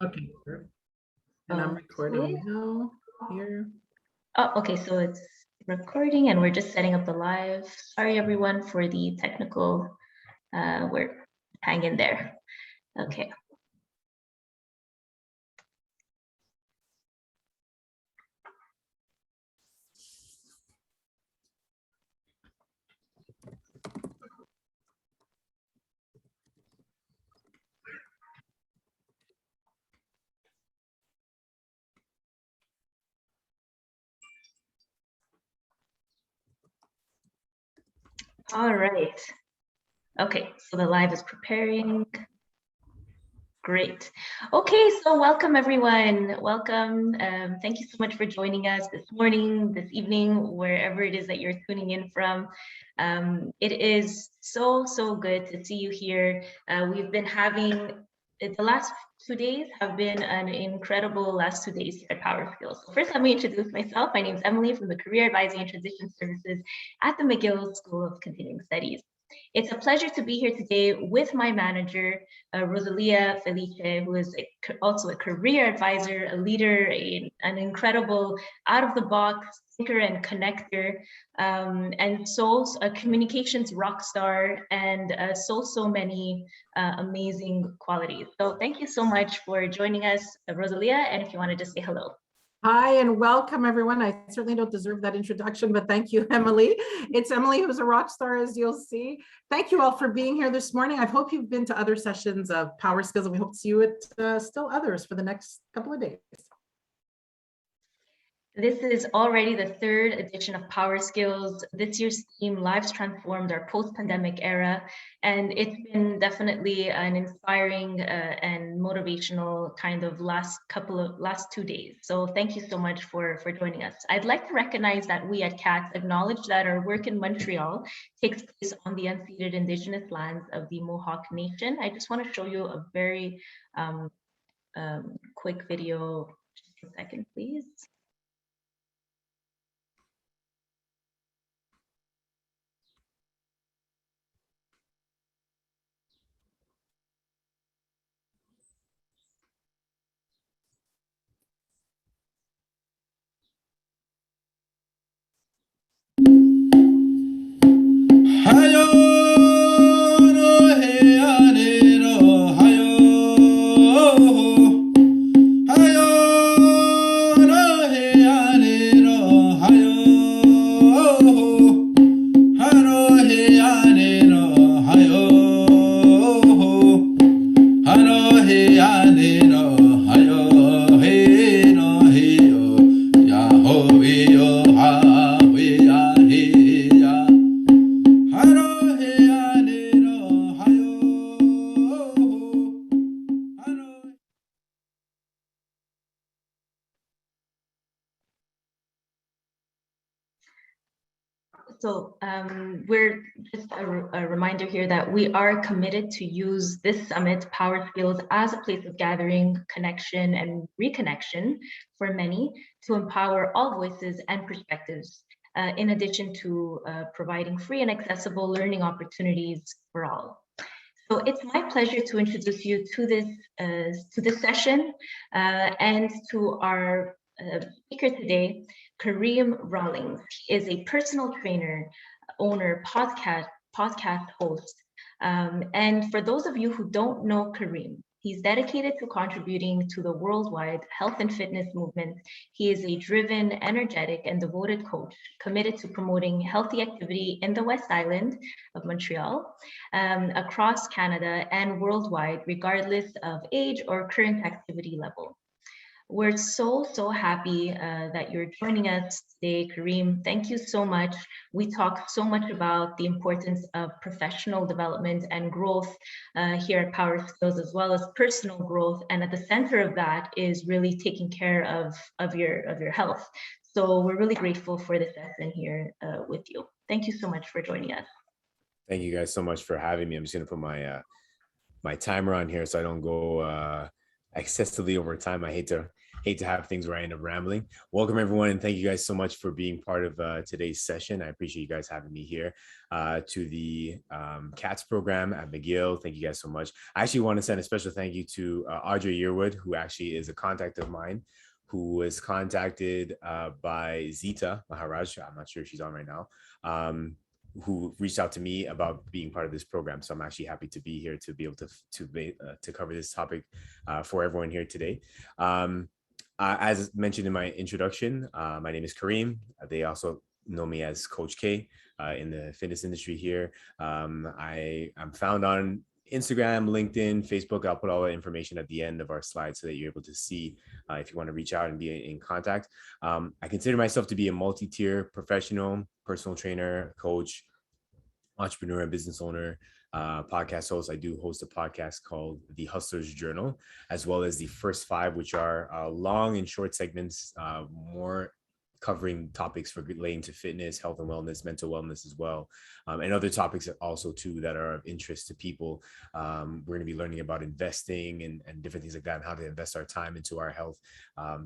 Okay, perfect. And I'm recording now here. Oh, okay, so it's recording and we're just setting up the live. Sorry everyone for the technical, we're hanging there. Okay. All right. Okay, so the live is preparing. Great. Okay, so welcome everyone. Welcome. Thank you so much for joining us this morning, this evening, wherever it is that you're tuning in from. It is so good to see you here. We've been having the last 2 days have been an incredible last 2 days here at Power Skills. So first, let me introduce myself. My name is Emily from the Career Advising and Transition Services at the McGill School of Continuing Studies. It's a pleasure to be here today with my manager, Rosalia Felice, who is also a career advisor, a leader, an incredible out-of-the-box thinker and connector, and so a communications rock star, and so many amazing qualities. So thank you so much for joining us, Rosalia, and if you want to just say hello. Hi, and welcome everyone. I certainly don't deserve that introduction, but thank you, Emily. It's Emily who's a rock star, as you'll see. Thank you all for being here this morning. I hope you've been to other sessions of Power Skills, and we hope to see you at still others for the next couple of days. This is already the 3rd edition of Power Skills. This year's theme, Lives Transformed, our post-pandemic era. And it's been definitely an inspiring and motivational kind of last 2 days. So thank you so much for joining us. I'd like to recognize that we at CATS acknowledge that our work in Montreal takes place on the unceded Indigenous lands of the Mohawk Nation. I just want to show you a very quick video. Just a second, please. So we're just a reminder here that we are committed to use this summit, Power Skills, as a place of gathering, connection, and reconnection for many to empower all voices and perspectives, in addition to providing free and accessible learning opportunities for all. So it's my pleasure to introduce you to this session and to our speaker today, Kareem Rawlins. He is a personal trainer, owner, podcast host. And for those of you who don't know Kareem, he's dedicated to contributing to the worldwide health and fitness movement. He is a driven, energetic, and devoted coach committed to promoting healthy activity in the West Island of Montreal, across Canada and worldwide, regardless of age or current activity level. We're so happy that you're joining us today, Kareem. Thank you so much. We talk so much about the importance of professional development and growth here at Power Skills, as well as personal growth. And at the center of that is really taking care of your health. So we're really grateful for this session here with you. Thank you so much for joining us. Thank you guys so much for having me. I'm just gonna put my my timer on here so I don't go excessively over time. I hate to hate to have things where I end up rambling. Welcome everyone, and thank you guys so much for being part of today's session. I appreciate you guys having me here to the CATS program at McGill. Thank you guys so much. I actually want to send a special thank you to Audrey Yearwood, who actually is a contact of mine, who was contacted by Zita Maharaj. I'm not sure if she's on right now. Who reached out to me about being part of this program. So I'm actually happy to be here to be able to cover this topic for everyone here today. As mentioned in my introduction, my name is Kareem. They also know me as Coach K in the fitness industry here. I'm found on Instagram, LinkedIn, Facebook. I'll put all the information at the end of our slides so that you're able to see if you want to reach out and be in contact. I consider myself to be a multi-tier professional, personal trainer, coach, entrepreneur, and business owner, podcast host. I do host a podcast called The Hustler's Journal, as well as the First Five, which are long and short segments, more covering topics relating to fitness, health and wellness, mental wellness as well, and other topics also too that are of interest to people. We're going to be learning about investing and different things like that, and how to invest our time into our health.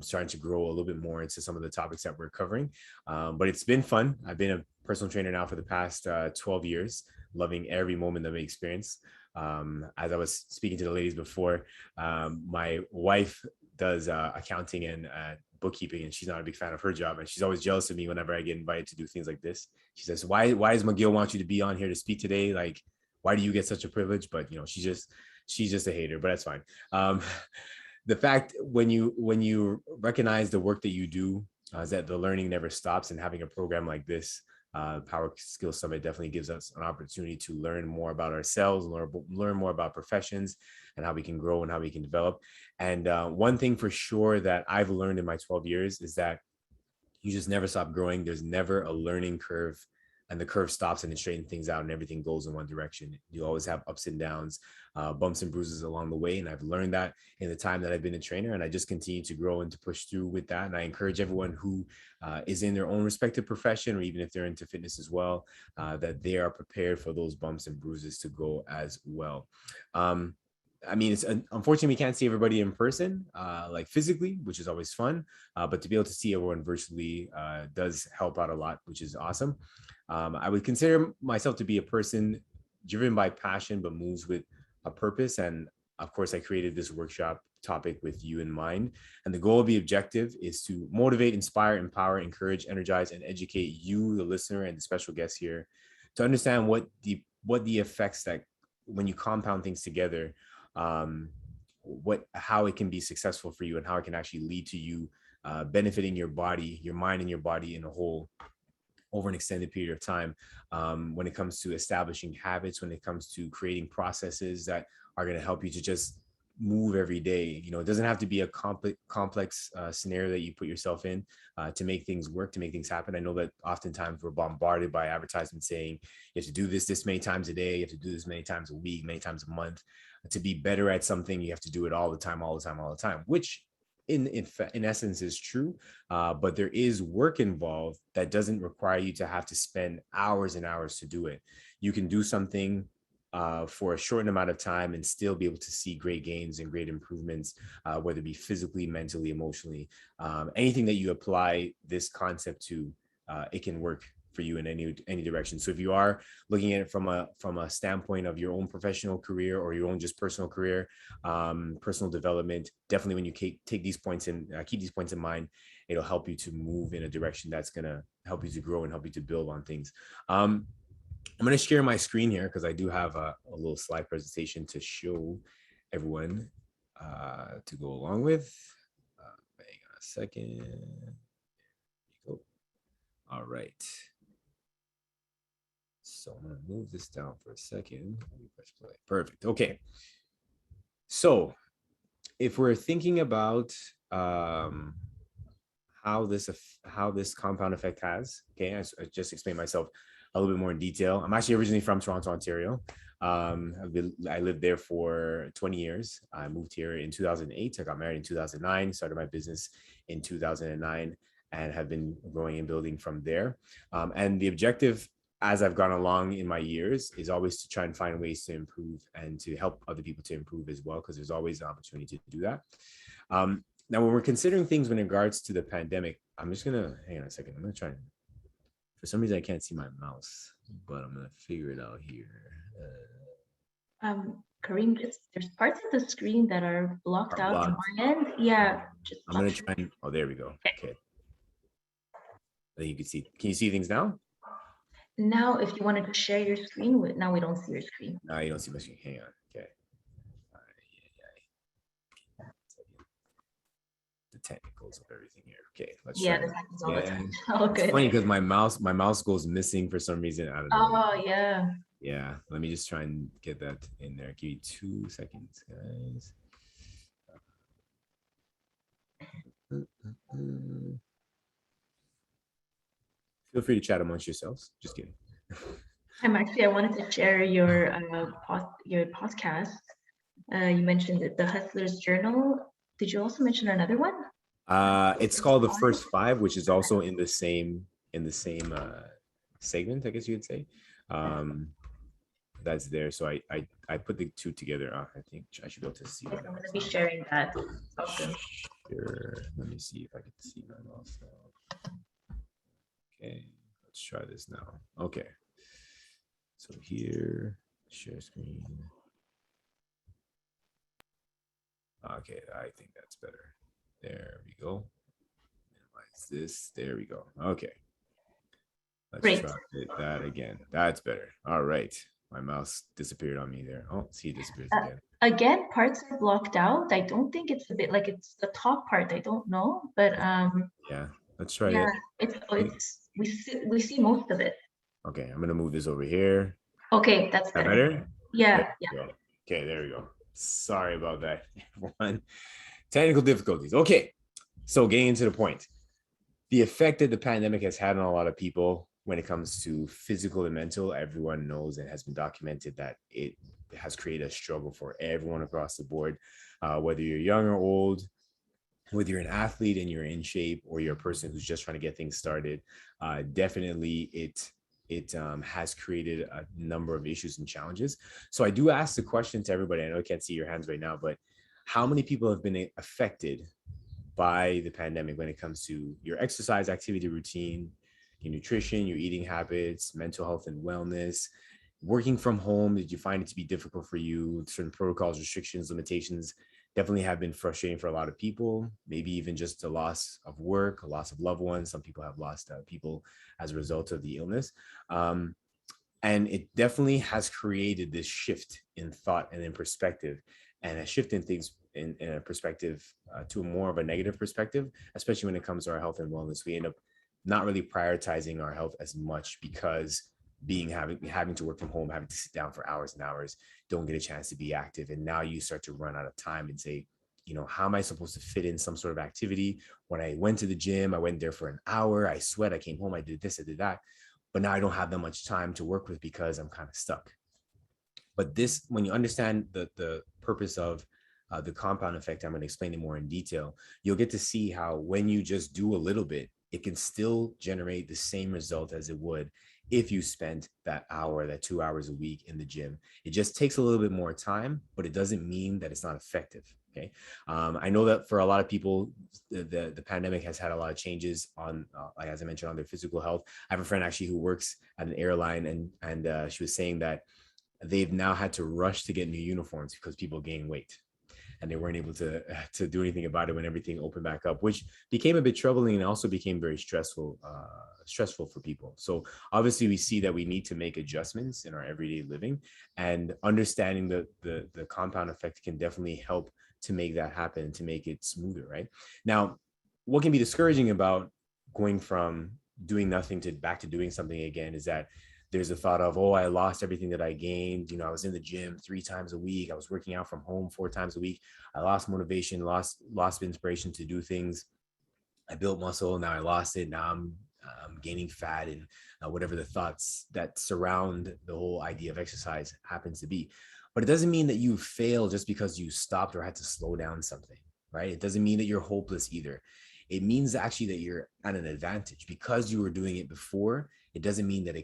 Starting to grow a little bit more into some of the topics that we're covering, but it's been fun. I've been a personal trainer now for the past 12 years, loving every moment of my experience. As I was speaking to the ladies before, my wife does accounting and bookkeeping, and she's not a big fan of her job, and she's always jealous of me whenever I get invited to do things like this. She says, why does McGill want you to be on here to speak today? Like, why do you get such a privilege? But she's just a hater, but that's fine. The fact when you recognize the work that you do, is that the learning never stops, and having a program like this, Power Skills Summit, definitely gives us an opportunity to learn more about ourselves, learn more about professions and how we can grow and how we can develop. And one thing for sure that I've learned in my 12 years is that you just never stop growing. There's never a learning curve, and the curve stops and it straightens things out and everything goes in one direction. You always have ups and downs, bumps and bruises along the way. And I've learned that in the time that I've been a trainer, and I just continue to grow and to push through with that. And I encourage everyone who is in their own respective profession, or even if they're into fitness as well, that they are prepared for those bumps and bruises to go as well. I mean, it's unfortunately we can't see everybody in person, like physically, which is always fun. But to be able to see everyone virtually does help out a lot, which is awesome. I would consider myself to be a person driven by passion, but moves with a purpose. And of course, I created this workshop topic with you in mind. And the goal of the objective is to motivate, inspire, empower, encourage, energize, and educate you, the listener, and the special guest here, to understand what the effects that when you compound things together, how it can be successful for you, and how it can actually lead to you benefiting your body, your mind, and your body in a whole over an extended period of time, when it comes to establishing habits, when it comes to creating processes that are going to help you to just move every day. It doesn't have to be a complex scenario that you put yourself in to make things work, to make things happen. I know that oftentimes we're bombarded by advertisements saying you have to do this many times a day, you have to do this many times a week, many times a month. To be better at something, you have to do it all the time, which in essence is true, but there is work involved that doesn't require you to have to spend hours and hours to do it. You can do something for a short amount of time and still be able to see great gains and great improvements, whether it be physically, mentally, emotionally. Anything that you apply this concept to, it can work for you in any direction. So if you are looking at it from a standpoint of your own professional career, or your own just personal career, personal development, definitely when you take these points and keep these points in mind, it'll help you to move in a direction that's going to help you to grow and help you to build on things. I'm going to share my screen here because I do have a little slide presentation to show everyone to go along with. Hang on a second. There you go. All right. So I'm going to move this down for a second. Let me press play. Perfect. Okay. So if we're thinking about how this compound effect has, okay, I just explained myself a little bit more in detail. I'm actually originally from Toronto, Ontario. I lived there for 20 years. I moved here in 2008. I got married in 2009, started my business in 2009, and have been growing and building from there. And the objective, as I've gone along in my years, is always to try and find ways to improve and to help other people to improve as well, because there's always an opportunity to do that. Now, when we're considering things in regards to the pandemic, I'm just gonna hang on a second. I'm gonna try. For some reason, I can't see my mouse, but I'm gonna figure it out here. Kareem, there's parts of the screen that are blocked out on my end. Yeah, just I'm gonna try and, oh, there we go. Okay. Then you can see. Can you see things now? Now, if you wanted to share your screen, now we don't see your screen. No, you don't see my screen. Hang on. Okay. The technicals of everything here. Okay, let's try. Okay. It's funny because my mouse goes missing for some reason. I don't know. Oh yeah. Yeah, let me just try and get that in there. Give me 2 seconds, guys. Feel free to chat amongst yourselves. Just kidding. I wanted to share your podcast. You mentioned the Hustler's Journal. Did you also mention another one? It's called The First Five, which is also in the same segment, I guess you would say. That's there. So I put the two together. I think I should be able to see. I'm going to be sharing that. Okay. Sure. Let me see if I can see my mouse now. Okay, let's try this now. Okay. So here, share screen. Okay, I think that's better. There we go. Minimize this. There we go. Okay. Let's try that again. That's better. All right. My mouse disappeared on me there. Oh, see, it disappears again. Again, parts are blocked out. I don't think it's a bit like it's the top part. I don't know, but yeah. Let's try it. We see most of it. Okay, I'm gonna move this over here. Okay, that's better. Yeah. Okay, there we go. Sorry about that, everyone. Technical difficulties. Okay, so getting into the point. The effect that the pandemic has had on a lot of people when it comes to physical and mental, everyone knows and has been documented that it has created a struggle for everyone across the board, whether you're young or old, whether you're an athlete and you're in shape, or you're a person who's just trying to get things started. Definitely it has created a number of issues and challenges. So I do ask the question to everybody. I know I can't see your hands right now, but how many people have been affected by the pandemic when it comes to your exercise activity routine, your nutrition, your eating habits, mental health and wellness, working from home? Did you find it to be difficult for you? Certain protocols, restrictions, limitations definitely have been frustrating for a lot of people. Maybe even just a loss of work, a loss of loved ones. Some people have lost people as a result of the illness. And it definitely has created this shift in thought and in perspective, and a shift in things in a perspective to a more of a negative perspective, especially when it comes to our health and wellness. We end up not really prioritizing our health as much because having to work from home, having to sit down for hours and hours, don't get a chance to be active. And now you start to run out of time and say, how am I supposed to fit in some sort of activity? When I went to the gym, I went there for an hour, I sweat, I came home, I did this, I did that. But now I don't have that much time to work with because I'm kind of stuck. But this, when you understand the purpose of the compound effect, I'm going to explain it more in detail. You'll get to see how when you just do a little bit, it can still generate the same result as it would if you spent that hour, that 2 hours a week in the gym. It just takes a little bit more time, but it doesn't mean that it's not effective. Okay. I know that for a lot of people, the pandemic has had a lot of changes on, like as I mentioned, on their physical health. I have a friend actually who works at an airline, and she was saying that they've now had to rush to get new uniforms because people gain weight, and they weren't able to do anything about it when everything opened back up, which became a bit troubling and also became very stressful for people. So obviously we see that we need to make adjustments in our everyday living, and understanding the compound effect can definitely help to make that happen, to make it smoother, right? Now, what can be discouraging about going from doing nothing to back to doing something again is that there's a thought of, oh, I lost everything that I gained. I was in the gym 3 times a week. I was working out from home 4 times a week. I lost motivation, lost inspiration to do things. I built muscle. Now I lost it. Now I'm gaining fat, and whatever the thoughts that surround the whole idea of exercise happens to be. But it doesn't mean that you failed just because you stopped or had to slow down something, right? It doesn't mean that you're hopeless either. It means actually that you're at an advantage because you were doing it before. It doesn't mean that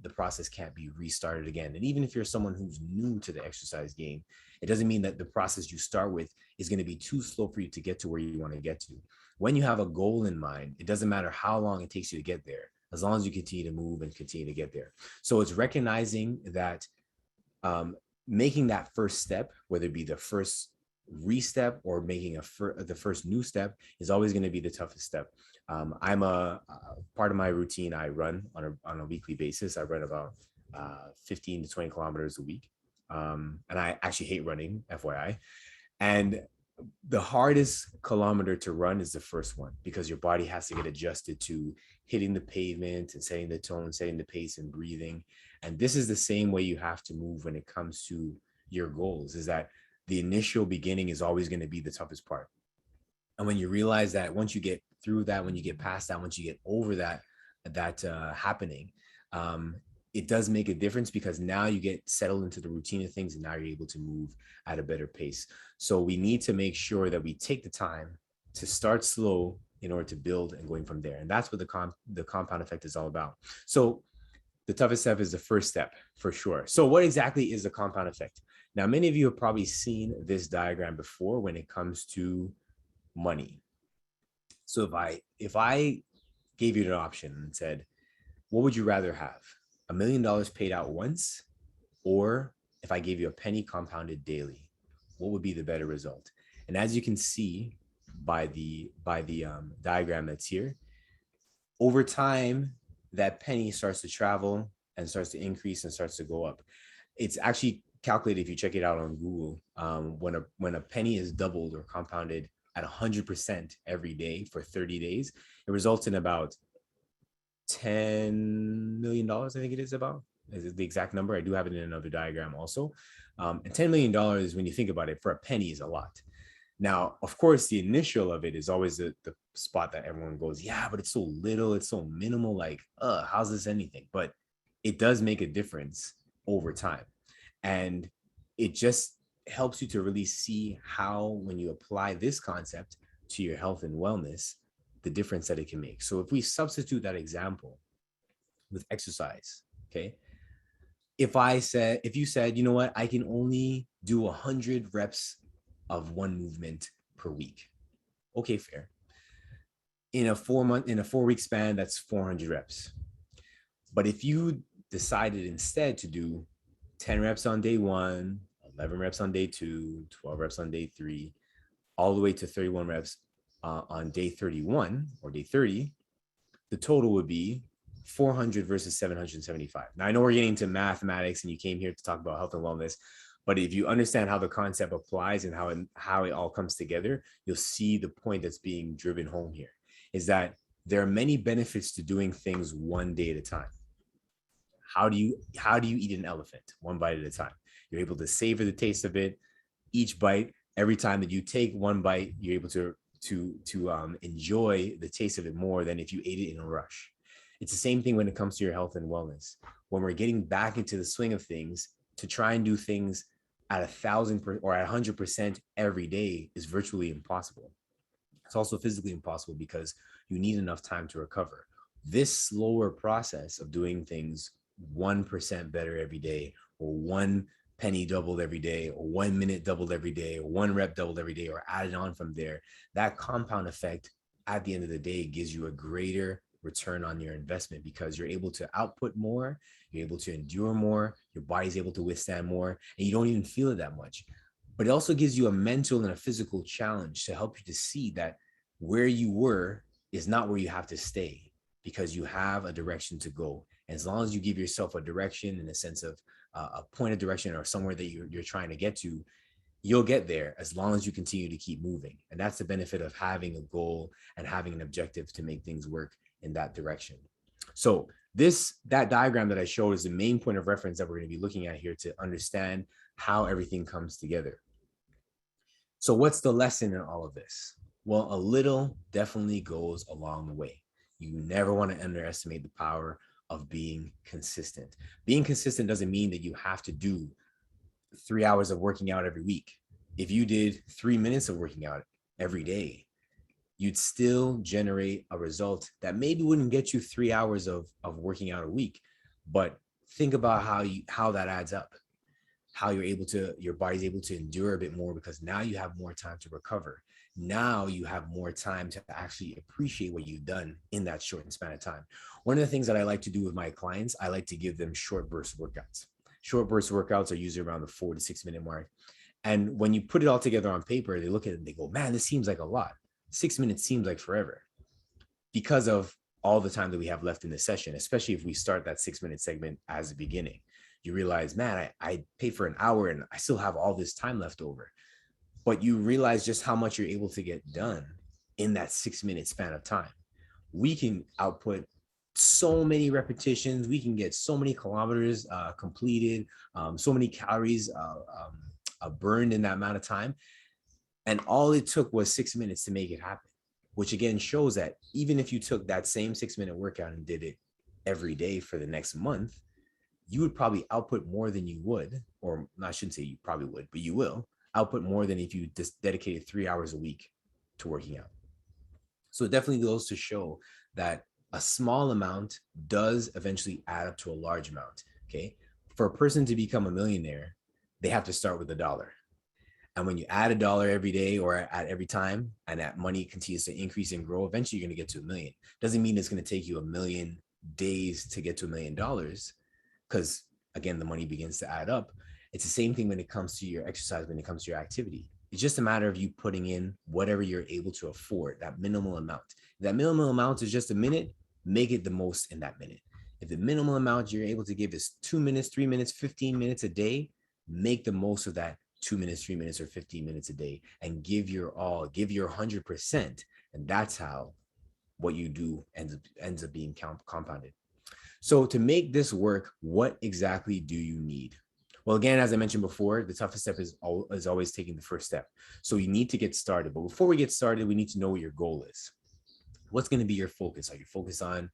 the process can't be restarted again. And even if you're someone who's new to the exercise game, It doesn't mean that the process you start with is going to be too slow for you to get to where you want to get to. When you have a goal in mind, it doesn't matter how long it takes you to get there, as long as you continue to move and continue to get there. So it's recognizing that making that first step, whether it be the first re-step or making the first new step, is always going to be the toughest step. I'm a part of my routine. I run on a weekly basis. I run about 15 to 20 kilometers a week. And I actually hate running, FYI. And the hardest kilometer to run is the first one, because your body has to get adjusted to hitting the pavement and setting the tone, setting the pace and breathing. And this is the same way you have to move when it comes to your goals, is that the initial beginning is always going to be the toughest part. And when you realize that, once you get through that, when you get past that, once you get over that happening, it does make a difference, because now you get settled into the routine of things and now you're able to move at a better pace. So we need to make sure that we take the time to start slow in order to build and going from there. And that's what the compound effect is all about. So the toughest step is the first step, for sure. So what exactly is the compound effect? Now, many of you have probably seen this diagram before when it comes to money. So if I gave you an option and said, what would you rather have? $1 million paid out once, or if I gave you a penny compounded daily, what would be the better result? And as you can see by the diagram that's here, over time, that penny starts to travel and starts to increase and starts to go up. It's actually calculated, if you check it out on Google, when a penny is doubled or compounded at 100% every day for 30 days, it results in about $10 million, I think it is about. Is the exact number. I do have it in another diagram also. And $10 million, when you think about it, for a penny is a lot. Now, of course, the initial of it is always the spot that everyone goes, yeah, but it's so little, it's so minimal, like, how's this anything? But it does make a difference over time. And it just helps you to really see how, when you apply this concept to your health and wellness, the difference that it can make. So if we substitute that example with exercise, okay? If you said, you know what, I can only do 100 reps of one movement per week. Okay, fair. In a 4-week span, that's 400 reps. But if you decided instead to do 10 reps on day 1, 11 reps on day 2, 12 reps on day 3, all the way to 31 reps on day 31 or day 30, the total would be 400 versus 775. Now, I know we're getting into mathematics and you came here to talk about health and wellness, but if you understand how the concept applies and how it all comes together, you'll see the point that's being driven home here, is that there are many benefits to doing things one day at a time. How do you eat an elephant? One bite at a time. You're able to savor the taste of it. Each bite, every time that you take one bite, you're able to enjoy the taste of it more than if you ate it in a rush. It's the same thing when it comes to your health and wellness. When we're getting back into the swing of things, to try and do things at 1,000% or at 100% every day is virtually impossible. It's also physically impossible because you need enough time to recover. This slower process of doing things 1% better every day, or 1 penny doubled every day, or 1 minute doubled every day, or 1 rep doubled every day, or added on from there, that compound effect at the end of the day gives you a greater return on your investment, because you're able to output more, you're able to endure more, your body's able to withstand more, and you don't even feel it that much. But it also gives you a mental and a physical challenge to help you to see that where you were is not where you have to stay, because you have a direction to go. And as long as you give yourself a direction, in a sense of a point of direction or somewhere that you're trying to get to, you'll get there as long as you continue to keep moving. And that's the benefit of having a goal and having an objective to make things work in that direction. So that diagram that I showed is the main point of reference that we're going to be looking at here to understand how everything comes together. So what's the lesson in all of this? Well, a little definitely goes a long way. You never want to underestimate the power of being consistent. Being consistent doesn't mean that you have to do 3 hours of working out every week. If you did 3 minutes of working out every day, you'd still generate a result that maybe wouldn't get you 3 hours of working out a week. But think about how that adds up. how your body's able to endure a bit more because now you have more time to recover. Now you have more time to actually appreciate what you've done in that short span of time. One of the things that I like to do with my clients, I like to give them short burst workouts. Short burst workouts are usually around the 4 to 6 minute mark. And when you put it all together on paper, they look at it and they go, man, this seems like a lot. 6 minutes seems like forever because of all the time that we have left in the session, especially if we start that 6 minute segment as the beginning. You realize, man, I paid for an hour and I still have all this time left over. But you realize just how much you're able to get done in that 6 minute span of time. We can output so many repetitions. We can get so many kilometers completed, so many calories burned in that amount of time. And all it took was 6 minutes to make it happen, which again shows that even if you took that same 6 minute workout and did it every day for the next month, you would probably output more than you would, or I shouldn't say you probably would, but you will output more than if you just dedicated 3 hours a week to working out. So it definitely goes to show that a small amount does eventually add up to a large amount. Okay. For a person to become a millionaire, they have to start with $1. And when you add $1 every day or at every time, and that money continues to increase and grow, eventually you're going to get to $1 million. Doesn't mean it's going to take you 1,000,000 days to get to $1 million, because again, the money begins to add up. It's the same thing when it comes to your exercise, when it comes to your activity. It's just a matter of you putting in whatever you're able to afford, that minimal amount. If that minimal amount is just a minute, make it the most in that minute. If the minimal amount you're able to give is 2 minutes, 3 minutes, 15 minutes a day, make the most of that 2 minutes, 3 minutes, or 15 minutes a day, and give your all, give your 100%. And that's how what you do ends up being compounded. So to make this work, what exactly do you need? Well, again, as I mentioned before, the toughest step is always taking the first step. So you need to get started. But before we get started, we need to know what your goal is. What's going to be your focus? Are you focused on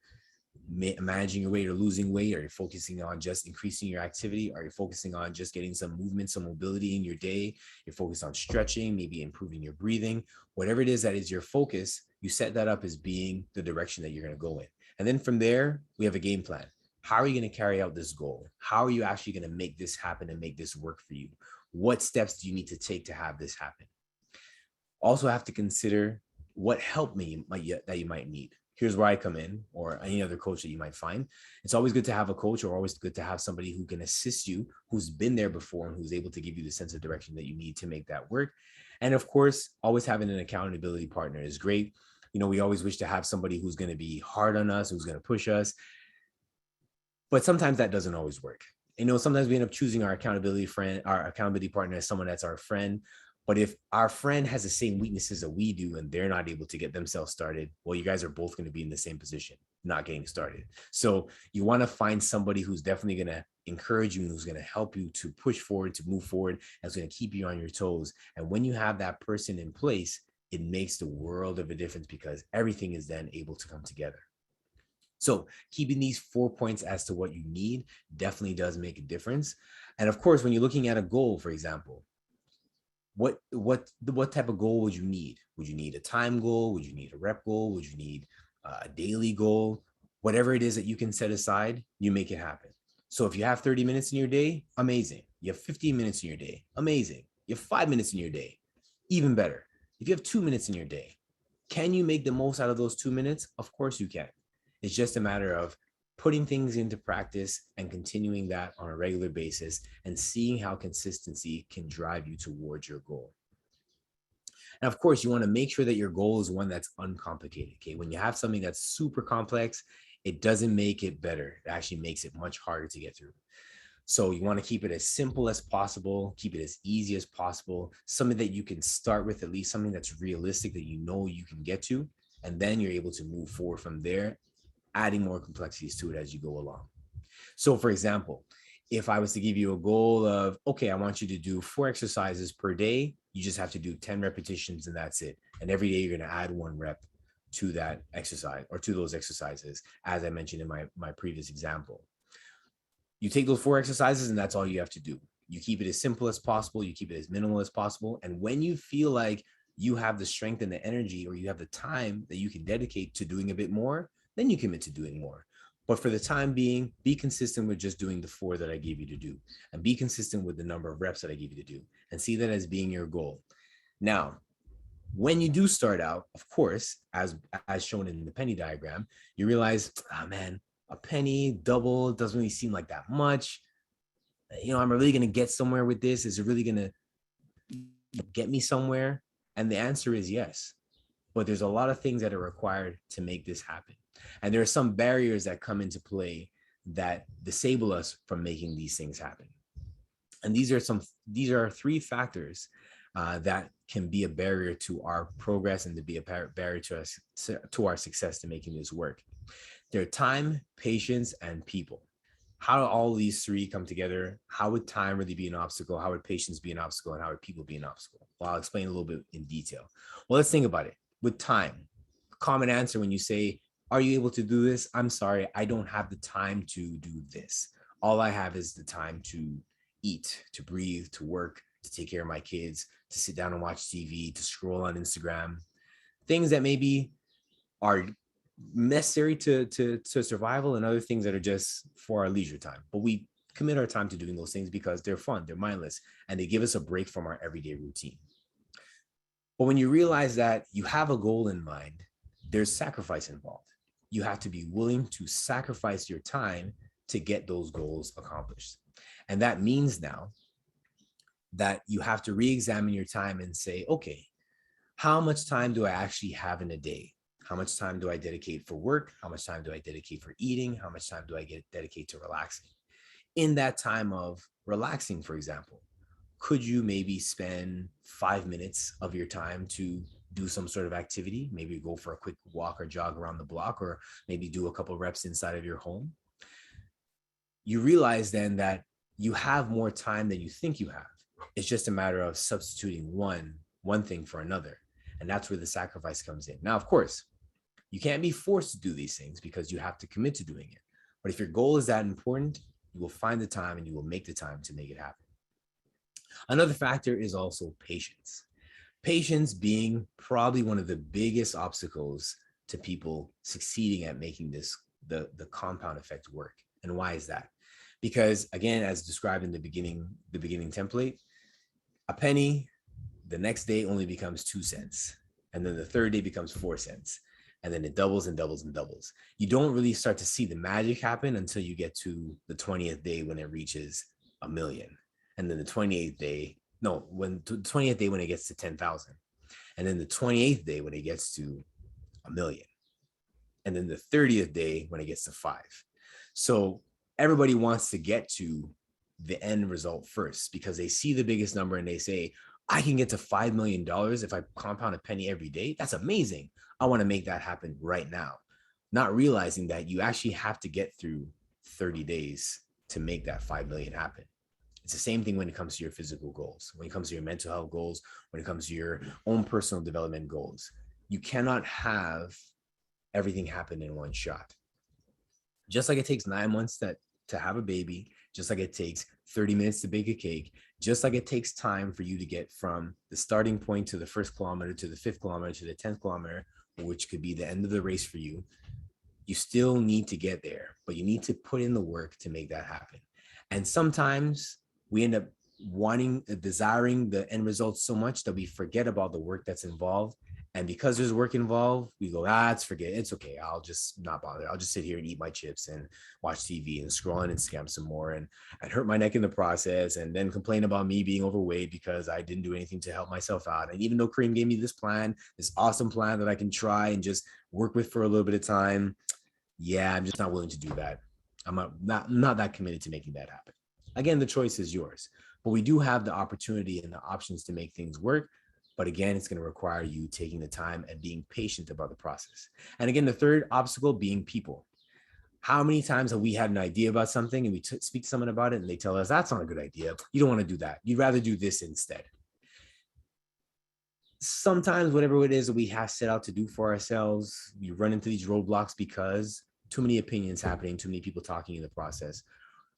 managing your weight or losing weight? Are you focusing on just increasing your activity? Are you focusing on just getting some movement, some mobility in your day? You're focused on stretching, maybe improving your breathing. Whatever it is that is your focus, you set that up as being the direction that you're going to go in. And then from there, we have a game plan. How are you going to carry out this goal? How are you actually going to make this happen and make this work for you? What steps do you need to take to have this happen? Also have to consider what help that you might need. Here's where I come in, or any other coach that you might find. It's always good to have a coach, or always good to have somebody who can assist you, who's been there before and who's able to give you the sense of direction that you need to make that work. And of course, always having an accountability partner is great. You know, we always wish to have somebody who's going to be hard on us, who's going to push us. But sometimes that doesn't always work. You know, sometimes we end up choosing our accountability partner as someone that's our friend. But if our friend has the same weaknesses that we do and they're not able to get themselves started, well, you guys are both going to be in the same position, not getting started. So you want to find somebody who's definitely going to encourage you and who's going to help you to push forward, to move forward, and is going to keep you on your toes. And when you have that person in place, it makes the world of a difference, because everything is then able to come together. So keeping these 4 points as to what you need definitely does make a difference. And of course, when you're looking at a goal, for example, what type of goal would you need? Would you need a time goal? Would you need a rep goal? Would you need a daily goal? Whatever it is that you can set aside, you make it happen. So if you have 30 minutes in your day, amazing. You have 15 minutes in your day, amazing. You have 5 minutes in your day, even better. If you have 2 minutes in your day, can you make the most out of those 2 minutes? Of course you can. It's just a matter of putting things into practice and continuing that on a regular basis and seeing how consistency can drive you towards your goal. And of course, you want to make sure that your goal is one that's uncomplicated. Okay. When you have something that's super complex, it doesn't make it better. It actually makes it much harder to get through. So you want to keep it as simple as possible, keep it as easy as possible, something that you can start with, at least something that's realistic that you know you can get to, and then you're able to move forward from there, adding more complexities to it as you go along. So for example, if I was to give you a goal of, okay, I want you to do 4 exercises per day, you just have to do 10 repetitions and that's it. And every day you're going to add 1 rep to that exercise or to those exercises, as I mentioned in my previous example. You take those 4 exercises and that's all you have to do. You keep it as simple as possible. You keep it as minimal as possible. And when you feel like you have the strength and the energy, or you have the time that you can dedicate to doing a bit more, then you commit to doing more. But for the time being, be consistent with just doing the 4 that I gave you to do, and be consistent with the number of reps that I gave you to do, and see that as being your goal. Now, when you do start out, of course, as shown in the penny diagram, you realize, oh man, a penny double doesn't really seem like that much. You know, I'm really going to get somewhere with this. Is it really going to get me somewhere? And the answer is yes. But there's a lot of things that are required to make this happen. And there are some barriers that come into play that disable us from making these things happen. And these are 3 factors that can be a barrier to our progress and to be a barrier to our success to making this work. They're time, patience, and people. How do all these 3 come together? How would time really be an obstacle? How would patience be an obstacle? And how would people be an obstacle? Well, I'll explain a little bit in detail. Well, let's think about it. With time, common answer when you say, are you able to do this? I'm sorry, I don't have the time to do this. All I have is the time to eat, to breathe, to work, to take care of my kids, to sit down and watch TV, to scroll on Instagram. Things that maybe are necessary to survival, and other things that are just for our leisure time. But we commit our time to doing those things because they're fun, they're mindless, and they give us a break from our everyday routine. But when you realize that you have a goal in mind, there's sacrifice involved. You have to be willing to sacrifice your time to get those goals accomplished. And that means now that you have to re-examine your time and say, okay, how much time do I actually have in a day? How much time do I dedicate for work? How much time do I dedicate for eating? How much time do I dedicate to relaxing? In that time of relaxing, for example, could you maybe spend 5 minutes of your time to do some sort of activity? Maybe go for a quick walk or jog around the block, or maybe do a couple of reps inside of your home. You realize then that you have more time than you think you have. It's just a matter of substituting one thing for another. And that's where the sacrifice comes in. Now, of course, you can't be forced to do these things because you have to commit to doing it. But if your goal is that important, you will find the time and you will make the time to make it happen. Another factor is also patience. Patience being probably one of the biggest obstacles to people succeeding at making the compound effect work. And why is that? Because again, as described in the beginning template, a penny the next day only becomes 2 cents. And then the third day becomes 4 cents. And then it doubles and doubles and doubles. You don't really start to see the magic happen until you get to the 20th day when it reaches 1 million. And then the 28th day, when the 20th day when it gets to 10,000. And then the 28th day when it gets to 1 million. And then the 30th day when it gets to 5. So everybody wants to get to the end result first because they see the biggest number and they say, I can get to $5 million if I compound a penny every day. That's amazing. I want to make that happen right now. Not realizing that you actually have to get through 30 days to make that 5 million happen. It's the same thing when it comes to your physical goals, when it comes to your mental health goals, when it comes to your own personal development goals. You cannot have everything happen in one shot. Just like it takes 9 months to have a baby, just like it takes 30 minutes to bake a cake, just like it takes time for you to get from the starting point to the 1st kilometer, to the 5th kilometer, to the 10th kilometer, which could be the end of the race for you. You still need to get there, but you need to put in the work to make that happen. And sometimes we end up desiring the end result so much that we forget about the work that's involved. And because there's work involved, we go, forget it. It's okay. I'll just not bother. I'll just sit here and eat my chips and watch TV and scroll on Instagram some more and hurt my neck in the process, and then complain about me being overweight because I didn't do anything to help myself out. And even though Kareem gave me this plan, this awesome plan that I can try and just work with for a little bit of time, I'm just not willing to do that. I'm not that committed to making that happen. Again, the choice is yours, but we do have the opportunity and the options to make things work. But again, it's going to require you taking the time and being patient about the process. And again, the third obstacle being people. How many times have we had an idea about something and we speak to someone about it and they tell us, that's not a good idea. You don't want to do that. You'd rather do this instead. Sometimes whatever it is that we have set out to do for ourselves, we run into these roadblocks because too many opinions happening, too many people talking in the process,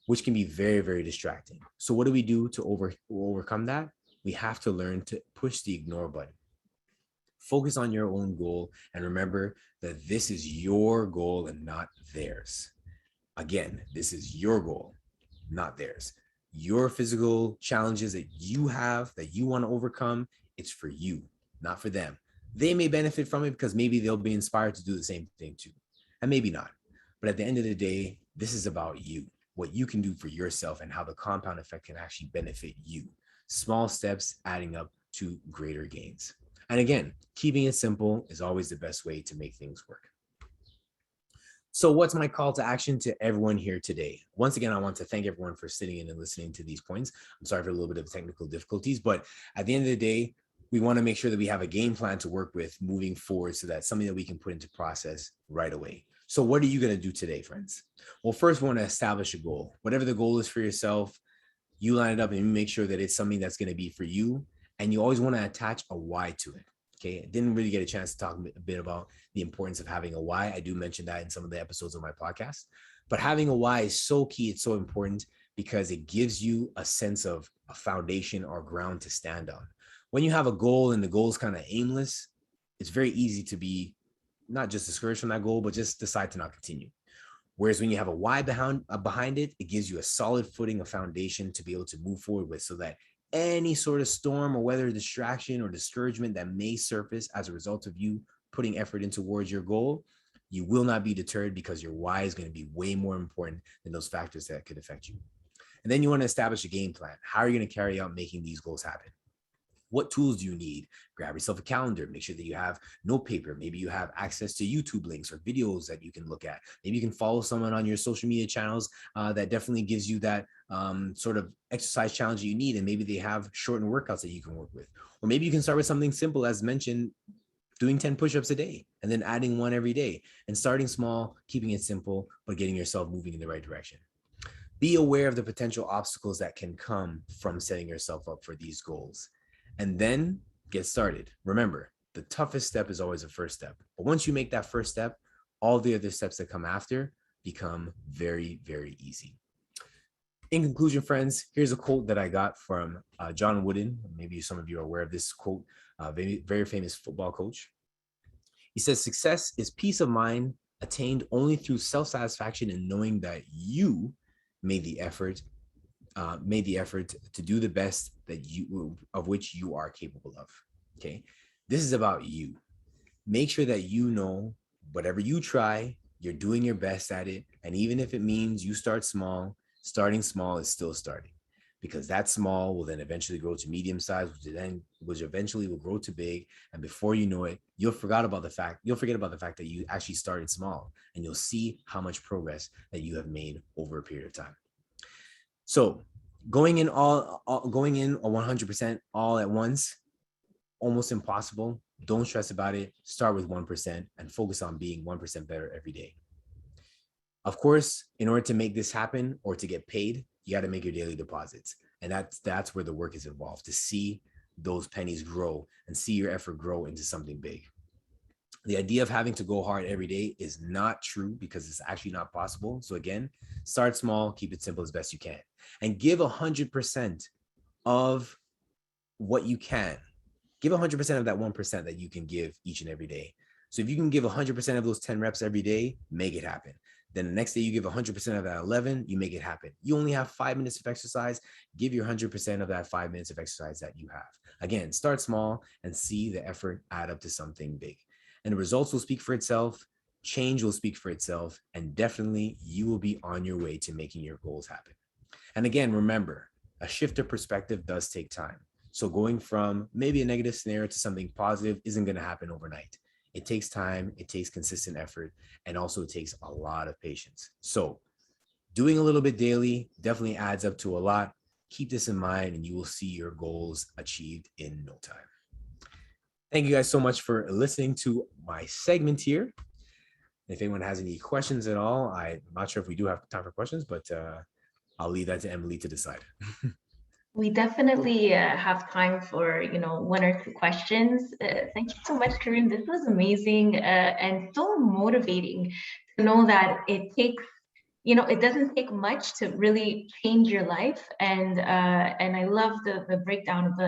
which can be very, very distracting. So what do we do to overcome that? We have to learn to push the ignore button. Focus on your own goal and remember that this is your goal and not theirs. Again, this is your goal, not theirs. Your physical challenges that you have, that you want to overcome, it's for you, not for them. They may benefit from it because maybe they'll be inspired to do the same thing too, and maybe not. But at the end of the day, this is about you, what you can do for yourself and how the compound effect can actually benefit you. Small steps adding up to greater gains. And again, keeping it simple is always the best way to make things work. So what's my call to action to everyone here today? Once again, I want to thank everyone for sitting in and listening to these points. I'm sorry for a little bit of technical difficulties, but at the end of the day, we want to make sure that we have a game plan to work with moving forward so that's something that we can put into process right away. So what are you going to do today, friends? Well, first, we want to establish a goal. Whatever the goal is for yourself, you line it up and you make sure that it's something that's going to be for you. And you always want to attach a why to it. Okay, I didn't really get a chance to talk a bit about the importance of having a why. I do mention that in some of the episodes of my podcast, but having a why is so key. It's so important because it gives you a sense of a foundation or ground to stand on. When you have a goal and the goal is kind of aimless, it's very easy to be not just discouraged from that goal, but just decide to not continue. Whereas when you have a why behind it, it gives you a solid footing, a foundation to be able to move forward with so that any sort of storm or weather distraction or discouragement that may surface as a result of you putting effort in towards your goal, you will not be deterred because your why is going to be way more important than those factors that could affect you. And then you want to establish a game plan. How are you going to carry out making these goals happen? What tools do you need? Grab yourself a calendar. Make sure that you have note paper. Maybe you have access to YouTube links or videos that you can look at. Maybe you can follow someone on your social media channels that definitely gives you that sort of exercise challenge that you need. And maybe they have shortened workouts that you can work with. Or maybe you can start with something simple, as mentioned, doing 10 push-ups a day and then adding one every day and starting small, keeping it simple, but getting yourself moving in the right direction. Be aware of the potential obstacles that can come from setting yourself up for these goals. And then get started. Remember, the toughest step is always the first step. But once you make that first step, all the other steps that come after become very, very easy. In conclusion, friends, here's a quote that I got from John Wooden. Maybe some of you are aware of this quote, very, very famous football coach. He says, "Success is peace of mind attained only through self-satisfaction and knowing that you made the effort to do the best that of which you are capable of." Okay, this is about you. Make sure that you know whatever you try, you're doing your best at it, and even if it means you start small, starting small is still starting, because that small will then eventually grow to medium size, which eventually will grow to big, and before you know it, you'll forget about the fact that you actually started small, and you'll see how much progress that you have made over a period of time. So going in 100% all at once, almost impossible. Don't stress about it. Start with 1% and focus on being 1% better every day. Of course, in order to make this happen or to get paid, you got to make your daily deposits. And that's where the work is involved, to see those pennies grow and see your effort grow into something big. The idea of having to go hard every day is not true because it's actually not possible. So again, start small, keep it simple as best you can, and give 100% of what you can. Give 100% of that 1% that you can give each and every day. So if you can give 100% of those 10 reps every day, make it happen. Then the next day you give 100% of that 11, you make it happen. You only have 5 minutes of exercise, give your 100% of that 5 minutes of exercise that you have. Again, start small and see the effort add up to something big. And the results will speak for itself, change will speak for itself, and definitely you will be on your way to making your goals happen. And again, remember, a shift of perspective does take time. So going from maybe a negative scenario to something positive isn't going to happen overnight. It takes time, it takes consistent effort, and also it takes a lot of patience. So doing a little bit daily definitely adds up to a lot. Keep this in mind and you will see your goals achieved in no time. Thank you guys so much for listening to my segment here. If anyone has any questions at all, I'm not sure if we do have time for questions, but I'll leave that to Emily to decide. We definitely have time for, 1 or 2 questions. Thank you so much, Kareem. This was amazing and so motivating to know that it takes, it doesn't take much to really change your life. And I love the breakdown of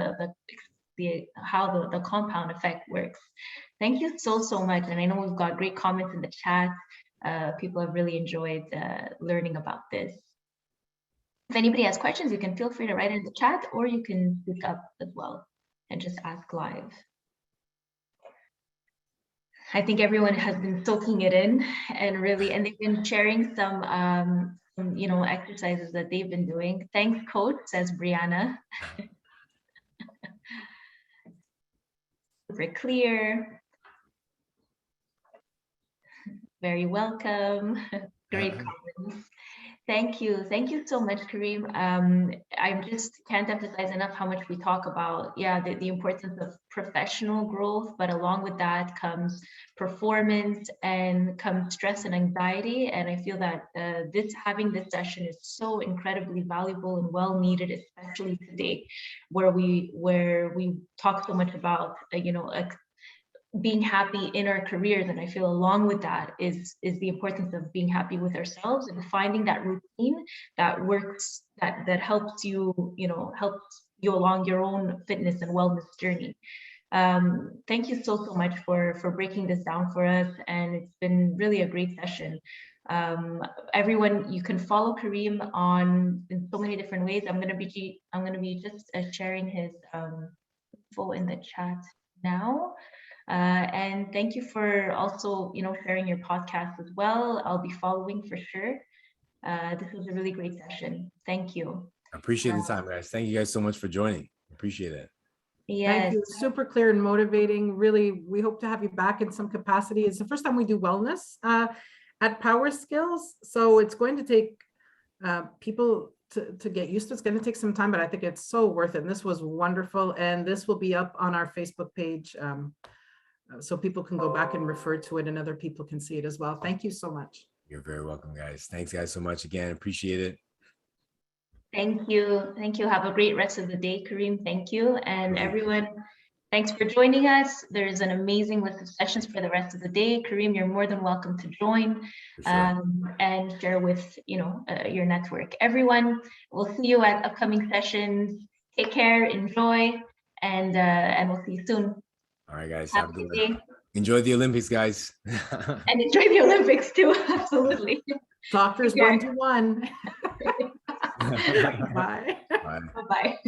how the compound effect works. Thank you so much. And I know we've got great comments in the chat. people have really enjoyed learning about this. If anybody has questions, you can feel free to write in the chat, or you can speak up as well and just ask live. I think everyone has been soaking it in and they've been sharing some exercises that they've been doing. Thanks, coach, says Brianna. Super clear. Very welcome. Great comments. Thank you. Thank you so much, Kareem. I just can't emphasize enough how much we talk about, the importance of professional growth, but along with that comes performance and comes stress and anxiety. And I feel that having this session is so incredibly valuable and well needed, especially today, where we talk so much about, being happy in our careers. And I feel along with that is the importance of being happy with ourselves and finding that routine that works, that helps you, helps you along your own fitness and wellness journey. Thank you so much for breaking this down for us. And it's been really a great session. Everyone, you can follow Kareem in so many different ways. I'm going to be just sharing his info in the chat now. And thank you for also, sharing your podcast as well. I'll be following for sure. This was a really great session. Thank you. I appreciate the time, guys. Thank you guys so much for joining. Appreciate it. Yes. Thank you. Super clear and motivating. Really, we hope to have you back in some capacity. It's the first time we do wellness at Power Skills. So it's going to take people to get used to. It's going to take some time, but I think it's so worth it. And this was wonderful. And this will be up on our Facebook page. So people can go back and refer to it and other people can see it as well. Thank you so much. You're very welcome, guys. Thanks, guys, so much again. Appreciate it. Thank you. Thank you. Have a great rest of the day, Kareem. Thank you. And everyone, thanks for joining us. There's an amazing list of sessions for the rest of the day. Kareem, you're more than welcome to join and share with your network. Everyone, we'll see you at upcoming sessions. Take care, enjoy, and we'll see you soon. All right, guys. Have a good day. Enjoy the Olympics, guys. And enjoy the Olympics too. Absolutely. Doctors 1-1. Bye. Bye. Bye-bye.